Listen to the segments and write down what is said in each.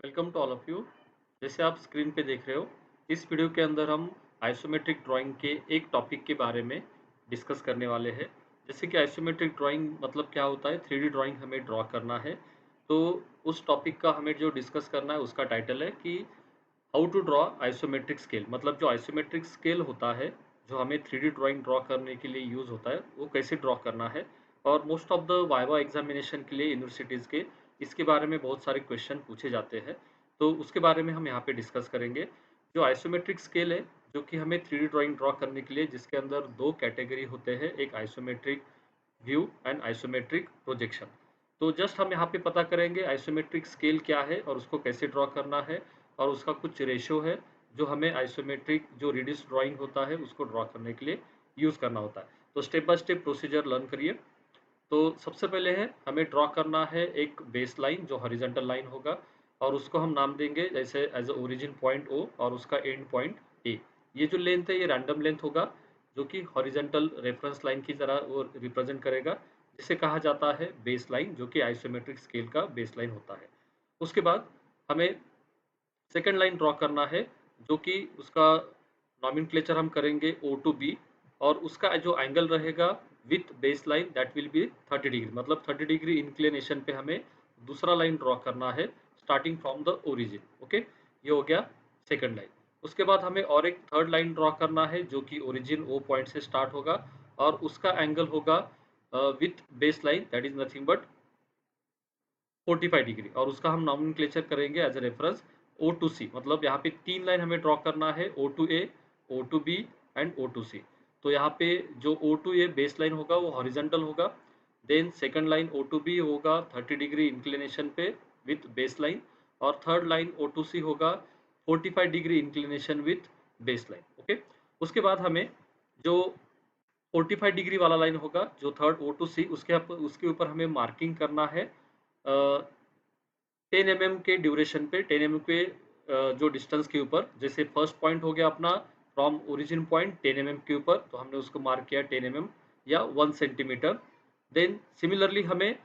Welcome to all of you. जैसे आप screen पे देख रहे हो, इस वीडियो के अंदर हम आइसोमेट्रिक ड्राइंग के एक टॉपिक के बारे में डिस्कस करने वाले हैं। जैसे कि आइसोमेट्रिक ड्राइंग मतलब क्या होता है, 3D ड्राइंग हमें ड्रॉ करना है। तो उस टॉपिक का हमें जो डिस्कस करना है उसका टाइटल है कि how to draw isometric scale. मतलब जो आइसोमेट्रिक स्केल होता है, जो हमें 3D ड्राइंग ड्रॉ करने के लिए यूज़ होता है, वो कैसे ड्रॉ करना है। और most of the viva examination के लिए यूनिवर्सिटीज़ के इसके बारे में बहुत सारे क्वेश्चन पूछे जाते हैं। तो उसके बारे में हम यहाँ पे डिस्कस करेंगे। जो आइसोमेट्रिक स्केल है, जो कि हमें 3D ड्राइंग ड्रॉ करने के लिए, जिसके अंदर दो कैटेगरी होते हैं, एक isometric view and isometric projection. तो जस्ट हम यहाँ पे पता करेंगे आइसोमेट्रिक स्केल क्या है और उसको कैसे ड्रॉ करना है, और उसका कुछ रेशियो है जो हमें आइसोमेट्रिक जो रिड्यूस ड्राइंग होता है उसको ड्रॉ करने के लिए यूज़ करना होता है। तो step by step procedure learn करिए। तो सबसे पहले है हमें ड्रॉ करना है एक बेस लाइन जो हॉरिजॉन्टल लाइन होगा, और उसको हम नाम देंगे जैसे एज ओरिजिन पॉइंट ओ और उसका एंड पॉइंट ए। ये जो लेंथ है ये रैंडम लेंथ होगा, जो कि हॉरिजॉन्टल रेफरेंस लाइन की तरह वो रिप्रेजेंट करेगा, जिसे कहा जाता है बेस लाइन, जो कि आइसोमेट्रिक स्केल का बेस लाइन होता है। उसके बाद हमें सेकेंड लाइन ड्रॉ करना है, जो कि उसका नॉमेनक्लेचर हम करेंगे ओ टू बी, और उसका जो एंगल रहेगा with base line that will be 30 degree. मतलब 30 डिग्री इंक्लिनेशन पे हमें दूसरा लाइन ड्रॉ करना है starting from the origin. Okay, ये हो गया सेकंड लाइन। उसके बाद हमें और एक थर्ड लाइन ड्रॉ करना है, जो कि ओरिजिन ओ पॉइंट से स्टार्ट होगा, और उसका एंगल होगा with base line that is nothing but 45 degree, और उसका हम नॉमेनक्लेचर करेंगे as a reference O to C. मतलब यहाँ पे तीन लाइन हमें ड्रॉ करना है, O to A, O to B and O to C. तो यहाँ पे जो O to A base line होगा वो हॉरिजेंटल होगा, then second line O to B होगा 30 डिग्री इंक्लिनेशन पे विथ बेस लाइन, और थर्ड लाइन ओ टू सी होगा 45 degree inclination with base line. Okay, उसके बाद हमें जो 45 डिग्री वाला लाइन होगा, जो थर्ड ओ टू सी, उसके ऊपर हमें मार्किंग करना है 10 mm के ड्यूरेशन पे, 10 mm के जो डिस्टेंस के ऊपर। जैसे फर्स्ट पॉइंट हो गया अपना फ्रॉम ओरिजिन पॉइंट 10 mm के ऊपर, तो हमने उसको मार्क किया 10 mm या 1 सेंटीमीटर। देन सिमिलरली हमें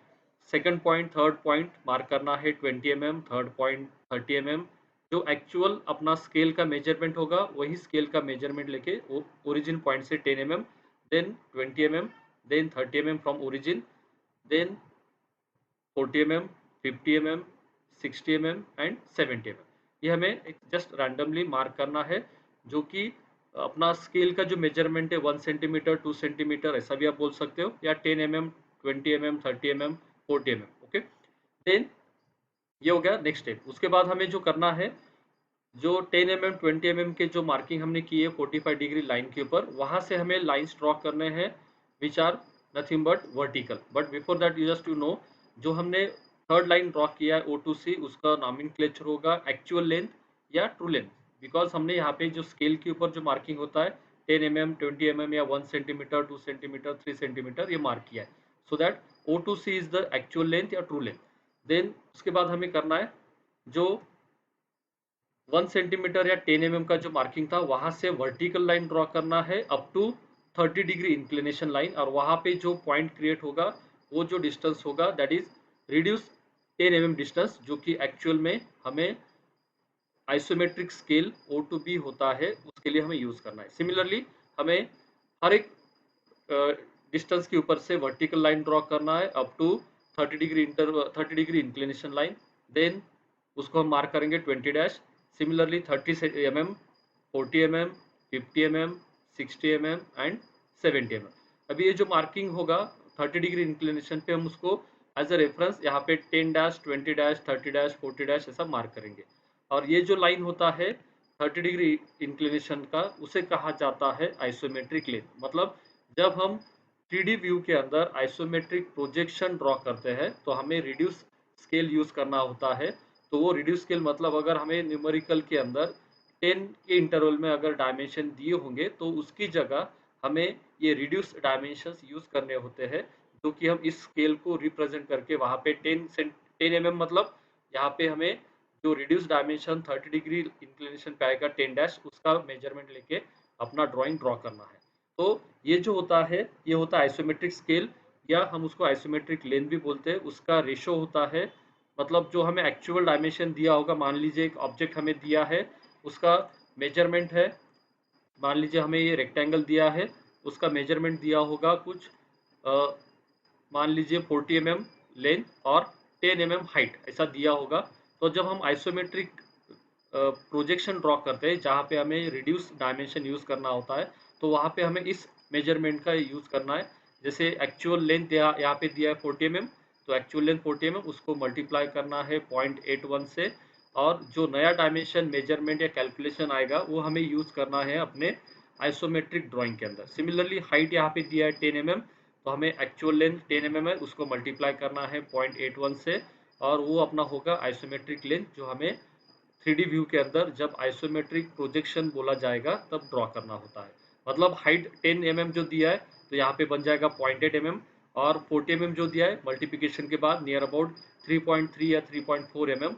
second point third point mark करना है 20 mm, थर्ड पॉइंट 30 mm। जो एक्चुअल अपना स्केल का मेजरमेंट होगा वही स्केल का मेजरमेंट लेके ओरिजिन पॉइंट से 10 mm, then 20 mm, then 30 mm from origin, then 40 mm, 50 mm, 60 mm and 70 mm। ये हमें जस्ट रैंडमली मार्क करना है, जो कि अपना स्केल का जो मेजरमेंट है 1 सेंटीमीटर, 2 सेंटीमीटर ऐसा भी आप बोल सकते हो, या 10 mm, 20 mm, 30 mm, 40 mm। Okay, then ये हो गया नेक्स्ट स्टेप। उसके बाद हमें जो करना है, जो 10 mm 20 mm के जो मार्किंग हमने की है 45 डिग्री लाइन के ऊपर, वहां से हमें लाइंस ड्रॉ करने हैं which are nothing but vertical. But before that you just you know, जो हमने थर्ड लाइन ड्रॉ किया है ओ टू सी, उसका नॉमेनक्लेचर होगा एक्चुअल लेंथ या ट्रू लेंथ। बिकॉज हमने यहाँ पे जो स्केल के ऊपर जो मार्किंग होता है 10 mm, 20 mm या 1 सेंटीमीटर, 2 सेंटीमीटर, 3 सेंटीमीटर, ये मार्क किया है, so that O to C is the actual length या ट्रू लेंथ। देन उसके बाद हमें करना है जो 1 सेंटीमीटर या 10 mm का जो मार्किंग था, वहां से वर्टिकल लाइन ड्रॉ करना है up to 30 degree inclination line, और वहां पे जो पॉइंट क्रिएट होगा, वो जो डिस्टेंस होगा that is reduce 10 mm distance, जो कि एक्चुअल में हमें isometric scale O to B होता है उसके लिए हमें यूज करना है। सिमिलरली हमें हर एक डिस्टेंस के ऊपर से वर्टिकल लाइन ड्रॉ करना है up to 30 degree inclination line, then उसको हम मार्क करेंगे 20 dash. Similarly 30 mm, 40 mm, 50 mm, 60 mm and 70 mm। अभी ये जो मार्किंग होगा 30 डिग्री इंक्लिनेशन पे, हम उसको एज अ रेफरेंस यहाँ पे 10 डैश, 20 डैश, 30 डैश, 40 डैश ऐसा मार्क करेंगे। और ये जो लाइन होता है 30 डिग्री इंक्लिनेशन का, उसे कहा जाता है आइसोमेट्रिक लेंथ। मतलब जब हम 3D व्यू के अंदर आइसोमेट्रिक प्रोजेक्शन ड्रॉ करते हैं, तो हमें रिड्यूस स्केल यूज करना होता है। तो वो रिड्यूस स्केल मतलब अगर हमें न्यूमेरिकल के अंदर 10 के इंटरवल में अगर डायमेंशन दिए होंगे, तो उसकी जगह हमें ये रिड्यूस डायमेंशंस यूज करने होते हैं, जो कि हम इस स्केल को रिप्रेजेंट करके वहां पे 10 mm, मतलब यहाँ पे हमें जो रिड्यूस डायमेंशन 30 डिग्री इंक्लिनेशन पे आएगा 10 डैश, उसका मेजरमेंट लेके अपना ड्राइंग ड्रॉ करना है। तो ये जो होता है, ये होता है आइसोमेट्रिक स्केल, या हम उसको आइसोमेट्रिक लेंथ भी बोलते हैं। उसका रेशो होता है, मतलब जो हमें एक्चुअल डायमेंशन दिया होगा, मान लीजिए एक ऑब्जेक्ट हमें दिया है, उसका मेजरमेंट है, मान लीजिए हमें ये रेक्टेंगल दिया है, उसका मेजरमेंट दिया होगा कुछ मान लीजिए 40 mm लेंथ और 10 mm हाइट ऐसा दिया होगा। तो जब हम आइसोमेट्रिक प्रोजेक्शन ड्रॉ करते हैं जहाँ पे हमें रिड्यूस डायमेंशन यूज़ करना होता है, तो वहाँ पे हमें इस मेजरमेंट का यूज़ करना है। जैसे एक्चुअल लेंथ यहाँ पे दिया है 40 mm, तो एक्चुअल लेंथ 40 mm उसको मल्टीप्लाई करना है 0.81 से, और जो नया डायमेंशन मेजरमेंट या कैलकुलेशन आएगा वो हमें यूज़ करना है अपने आइसोमेट्रिक ड्राइंग के अंदर। सिमिलरली हाइट यहाँ पे दिया है 10 mm, तो हमें एक्चुअल लेंथ 10 mm है, उसको मल्टीप्लाई करना है 0.81 से, और वो अपना होगा आइसोमेट्रिक लेंथ जो हमें 3D व्यू के अंदर जब आइसोमेट्रिक प्रोजेक्शन बोला जाएगा तब ड्रॉ करना होता है। मतलब हाइट 10 mm जो दिया है, तो यहाँ पे बन जाएगा 0.8 mm, और 40 mm जो दिया है मल्टीप्लिकेशन के बाद नियर अबाउट 3.3 या 3.4 mm,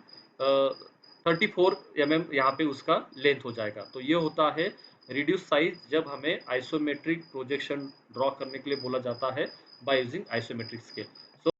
34 mm यहाँ पे उसका लेंथ हो जाएगा। तो ये होता है रिड्यूस साइज जब हमें आइसोमेट्रिक प्रोजेक्शन ड्रॉ करने के लिए बोला जाता है बाय यूजिंग आइसोमेट्रिक स्केल।